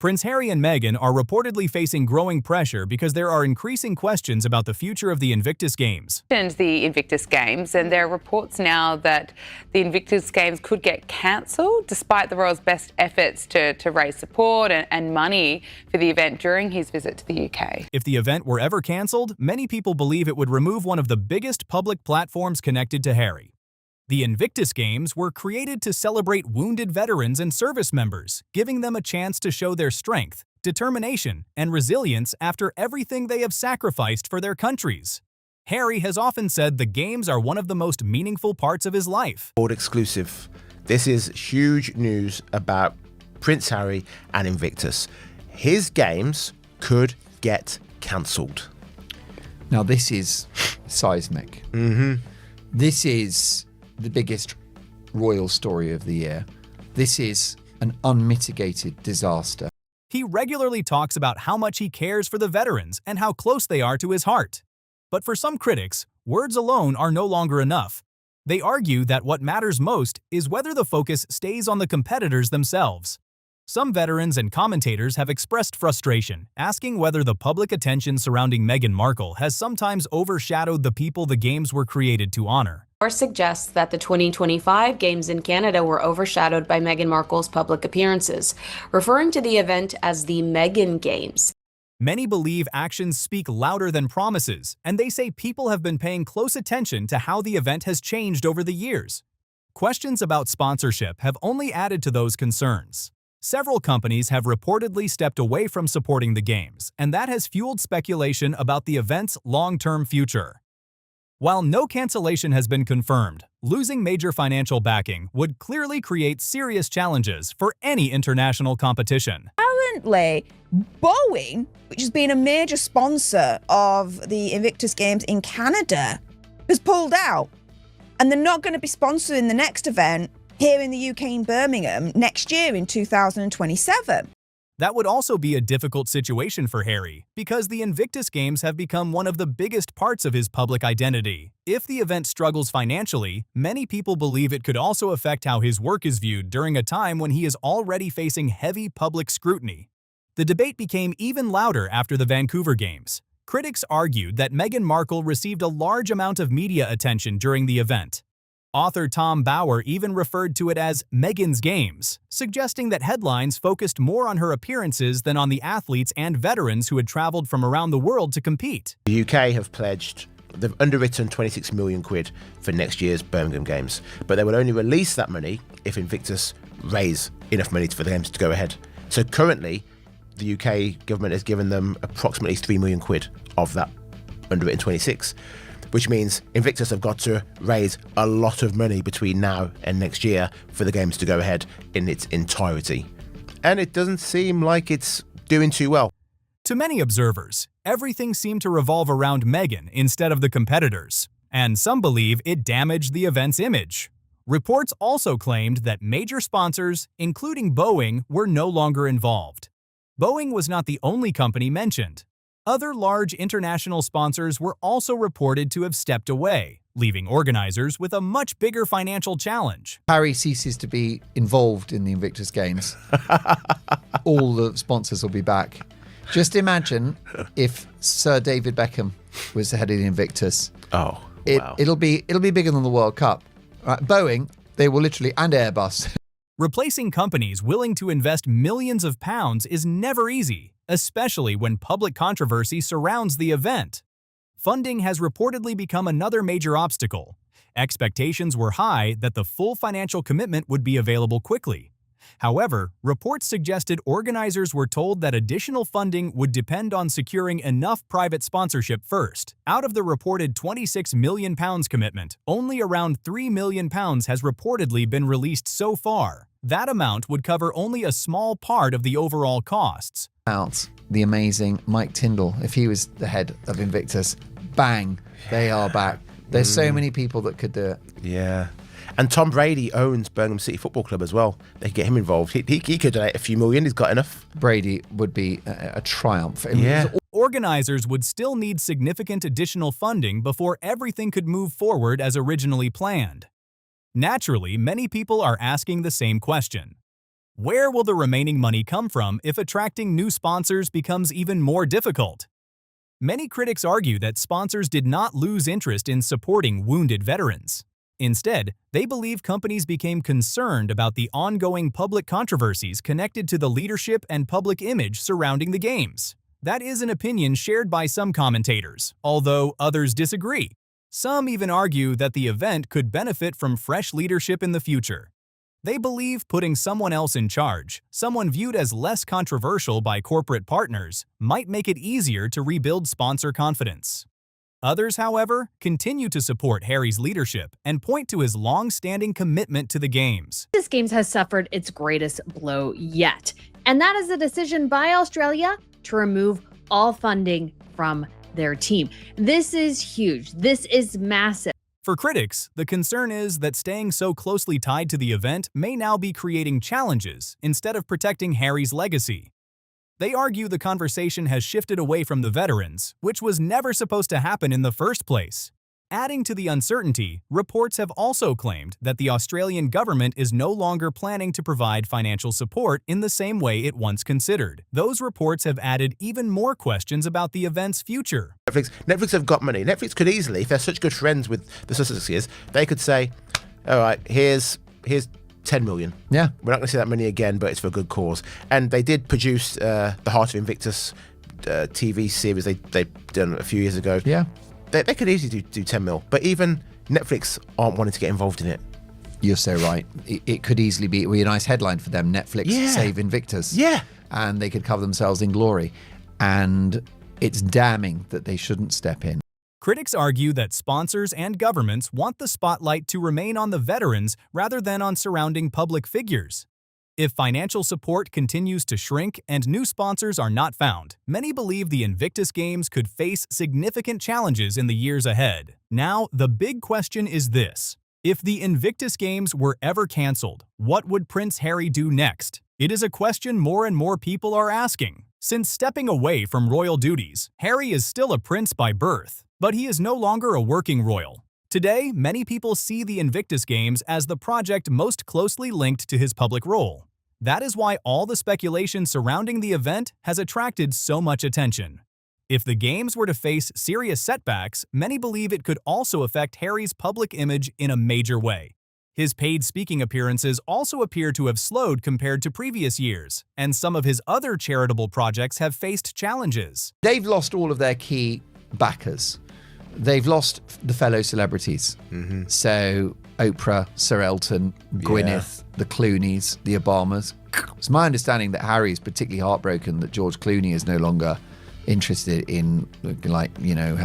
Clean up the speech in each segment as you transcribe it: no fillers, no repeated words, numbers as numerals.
Prince Harry and Meghan are reportedly facing growing pressure because there are increasing questions about the future of the Invictus Games. The Invictus Games, and there are reports now that the Invictus Games could get cancelled despite the royals' best efforts to raise support and money for the event during his visit to the UK. If the event were ever cancelled, many people believe it would remove one of the biggest public platforms connected to Harry. The Invictus Games were created to celebrate wounded veterans and service members, giving them a chance to show their strength, determination, and resilience after everything they have sacrificed for their countries. Harry has often said the Games are one of the most meaningful parts of his life. Board exclusive. This is huge news about Prince Harry and Invictus. His Games could get cancelled. Now this is seismic. This is the biggest royal story of the year. This is an unmitigated disaster. He regularly talks about how much he cares for the veterans and how close they are to his heart. But for some critics, words alone are no longer enough. They argue that what matters most is whether the focus stays on the competitors themselves. Some veterans and commentators have expressed frustration, asking whether the public attention surrounding Meghan Markle has sometimes overshadowed the people the Games were created to honor. Or suggests that the 2025 Games in Canada were overshadowed by Meghan Markle's public appearances, referring to the event as the Meghan Games. Many believe actions speak louder than promises, and they say people have been paying close attention to how the event has changed over the years. Questions about sponsorship have only added to those concerns. Several companies have reportedly stepped away from supporting the Games, and that has fueled speculation about the event's long-term future. While no cancellation has been confirmed, losing major financial backing would clearly create serious challenges for any international competition. Currently, Boeing, which has been a major sponsor of the Invictus Games in Canada, has pulled out. And they're not going to be sponsoring the next event here in the UK in Birmingham next year in 2027. That would also be a difficult situation for Harry, because the Invictus Games have become one of the biggest parts of his public identity. If the event struggles financially, many people believe it could also affect how his work is viewed during a time when he is already facing heavy public scrutiny. The debate became even louder after the Vancouver Games. Critics argued that Meghan Markle received a large amount of media attention during the event. Author Tom Bauer even referred to it as Meghan's Games, suggesting that headlines focused more on her appearances than on the athletes and veterans who had traveled from around the world to compete. The UK have pledged, they've underwritten 26 million quid for next year's Birmingham Games, but they will only release that money if Invictus raise enough money for the Games to go ahead. So currently, the UK government has given them approximately 3 million quid of that underwritten 26. Which means Invictus have got to raise a lot of money between now and next year for the Games to go ahead in its entirety. And it doesn't seem like it's doing too well. To many observers, everything seemed to revolve around Meghan instead of the competitors, and some believe it damaged the event's image. Reports also claimed that major sponsors, including Boeing, were no longer involved. Boeing was not the only company mentioned. Other large international sponsors were also reported to have stepped away, leaving organizers with a much bigger financial challenge. Harry ceases to be involved in the Invictus Games. All the sponsors will be back. Just imagine if Sir David Beckham was the head of the Invictus. Oh, wow. It'll be bigger than the World Cup. Right, Boeing, they will literally, and Airbus. Replacing companies willing to invest millions of pounds is never easy, especially when public controversy surrounds the event. Funding has reportedly become another major obstacle. Expectations were high that the full financial commitment would be available quickly. However, reports suggested organizers were told that additional funding would depend on securing enough private sponsorship first. Out of the reported £26 million commitment, only around £3 million has reportedly been released so far. That amount would cover only a small part of the overall costs. Out the amazing Mike Tyndall, if he was the head of Invictus, bang, they are back. There's so many people that could do it. Yeah. And Tom Brady owns Birmingham City Football Club as well. They could get him involved. He could donate a few million. He's got enough. Brady would be a triumph. Yeah. Organizers would still need significant additional funding before everything could move forward as originally planned. Naturally, many people are asking the same question. Where will the remaining money come from if attracting new sponsors becomes even more difficult? Many critics argue that sponsors did not lose interest in supporting wounded veterans. Instead, they believe companies became concerned about the ongoing public controversies connected to the leadership and public image surrounding the games. That is an opinion shared by some commentators, although others disagree. Some even argue that the event could benefit from fresh leadership in the future. They believe putting someone else in charge, someone viewed as less controversial by corporate partners, might make it easier to rebuild sponsor confidence. Others, however, continue to support Harry's leadership and point to his long-standing commitment to the games. This Games has suffered its greatest blow yet, and that is a decision by Australia to remove all funding from their team. This is huge. This is massive. For critics, the concern is that staying so closely tied to the event may now be creating challenges instead of protecting Harry's legacy. They argue the conversation has shifted away from the veterans, which was never supposed to happen in the first place. Adding to the uncertainty, reports have also claimed that the Australian government is no longer planning to provide financial support in the same way it once considered. Those reports have added even more questions about the event's future. Netflix have got money. Netflix could easily, if they're such good friends with the Sussexes, they could say, all right, here's 10 million. Yeah. We're not going to see that money again, but it's for a good cause. And they did produce the Heart of Invictus TV series they done a few years ago. Yeah. They could easily do 10 mil, but even Netflix aren't wanting to get involved in it. You're so right. It could easily be a nice headline for them. Netflix save Invictus. Yeah. And they could cover themselves in glory. And it's damning that they shouldn't step in. Critics argue that sponsors and governments want the spotlight to remain on the veterans rather than on surrounding public figures. If financial support continues to shrink and new sponsors are not found, many believe the Invictus Games could face significant challenges in the years ahead. Now, the big question is this. If the Invictus Games were ever cancelled, what would Prince Harry do next? It is a question more and more people are asking. Since stepping away from royal duties, Harry is still a prince by birth, but he is no longer a working royal. Today, many people see the Invictus Games as the project most closely linked to his public role. That is why all the speculation surrounding the event has attracted so much attention. If the Games were to face serious setbacks, many believe it could also affect Harry's public image in a major way. His paid speaking appearances also appear to have slowed compared to previous years, and some of his other charitable projects have faced challenges. They've lost all of their key backers. They've lost the fellow celebrities. So Oprah, Sir Elton, Gwyneth, the Clooneys, the Obamas. It's my understanding that Harry is particularly heartbroken that George Clooney is no longer interested in,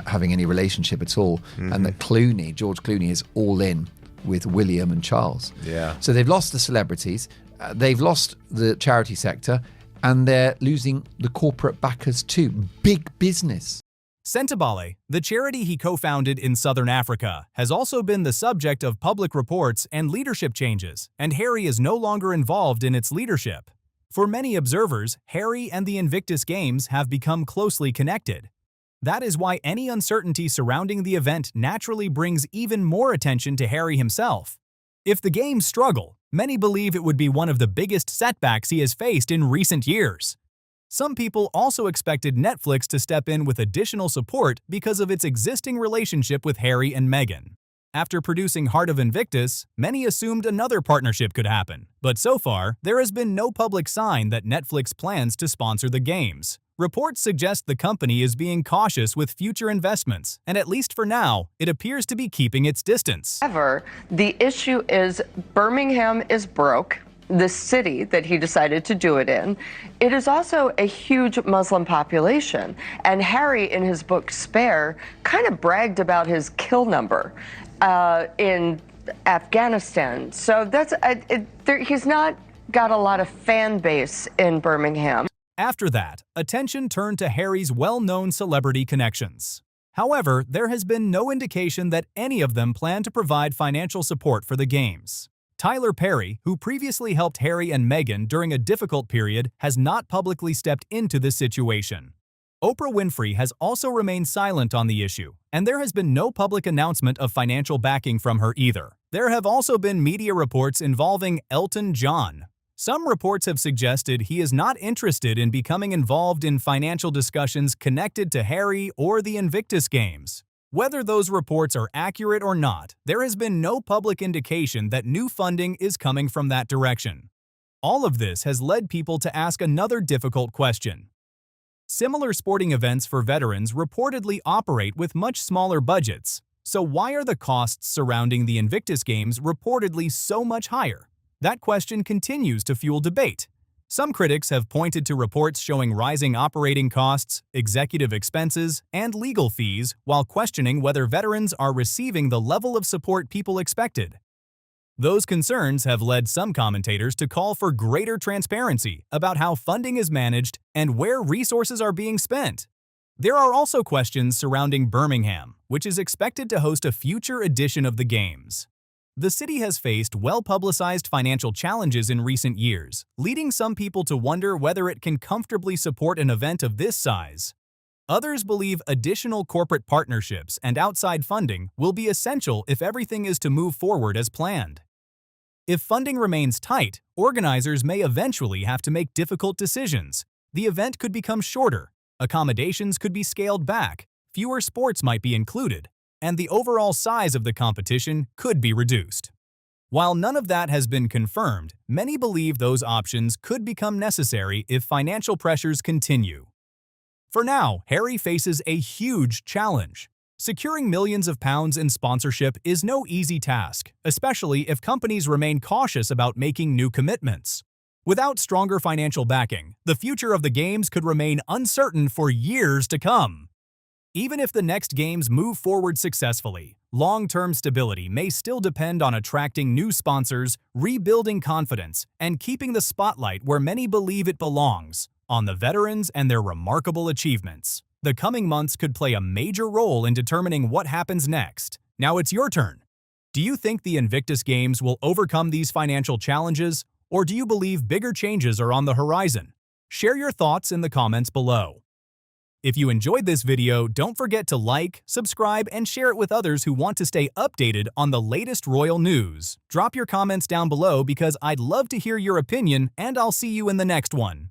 having any relationship at all, and that George Clooney is all in with William and Charles. Yeah. So they've lost the celebrities, they've lost the charity sector, and they're losing the corporate backers too. Big business. Sentabale, the charity he co-founded in southern Africa, has also been the subject of public reports and leadership changes, and Harry is no longer involved in its leadership. For many observers, Harry and the Invictus Games have become closely connected. That is why any uncertainty surrounding the event naturally brings even more attention to Harry himself. If the Games struggle, many believe it would be one of the biggest setbacks he has faced in recent years. Some people also expected Netflix to step in with additional support because of its existing relationship with Harry and Meghan. After producing Heart of Invictus, many assumed another partnership could happen, but so far, there has been no public sign that Netflix plans to sponsor the Games. Reports suggest the company is being cautious with future investments, and at least for now, it appears to be keeping its distance. However, the issue is Birmingham is broke. The city that he decided to do it in. It is also a huge Muslim population. And Harry, in his book Spare, kind of bragged about his kill number in Afghanistan. So he's not got a lot of fan base in Birmingham. After that, attention turned to Harry's well-known celebrity connections. However, there has been no indication that any of them plan to provide financial support for the Games. Tyler Perry, who previously helped Harry and Meghan during a difficult period, has not publicly stepped into this situation. Oprah Winfrey has also remained silent on the issue, and there has been no public announcement of financial backing from her either. There have also been media reports involving Elton John. Some reports have suggested he is not interested in becoming involved in financial discussions connected to Harry or the Invictus Games. Whether those reports are accurate or not, there has been no public indication that new funding is coming from that direction. All of this has led people to ask another difficult question. Similar sporting events for veterans reportedly operate with much smaller budgets, so why are the costs surrounding the Invictus Games reportedly so much higher? That question continues to fuel debate. Some critics have pointed to reports showing rising operating costs, executive expenses, and legal fees while questioning whether veterans are receiving the level of support people expected. Those concerns have led some commentators to call for greater transparency about how funding is managed and where resources are being spent. There are also questions surrounding Birmingham, which is expected to host a future edition of the Games. The city has faced well-publicized financial challenges in recent years, leading some people to wonder whether it can comfortably support an event of this size. Others believe additional corporate partnerships and outside funding will be essential if everything is to move forward as planned. If funding remains tight, organizers may eventually have to make difficult decisions. The event could become shorter, accommodations could be scaled back, fewer sports might be included, and the overall size of the competition could be reduced. While none of that has been confirmed, many believe those options could become necessary if financial pressures continue. For now, Harry faces a huge challenge. Securing millions of pounds in sponsorship is no easy task, especially if companies remain cautious about making new commitments. Without stronger financial backing, the future of the Games could remain uncertain for years to come. Even if the next Games move forward successfully, long-term stability may still depend on attracting new sponsors, rebuilding confidence, and keeping the spotlight where many believe it belongs, on the veterans and their remarkable achievements. The coming months could play a major role in determining what happens next. Now it's your turn. Do you think the Invictus Games will overcome these financial challenges, or do you believe bigger changes are on the horizon? Share your thoughts in the comments below. If you enjoyed this video, don't forget to like, subscribe, and share it with others who want to stay updated on the latest royal news. Drop your comments down below because I'd love to hear your opinion, and I'll see you in the next one.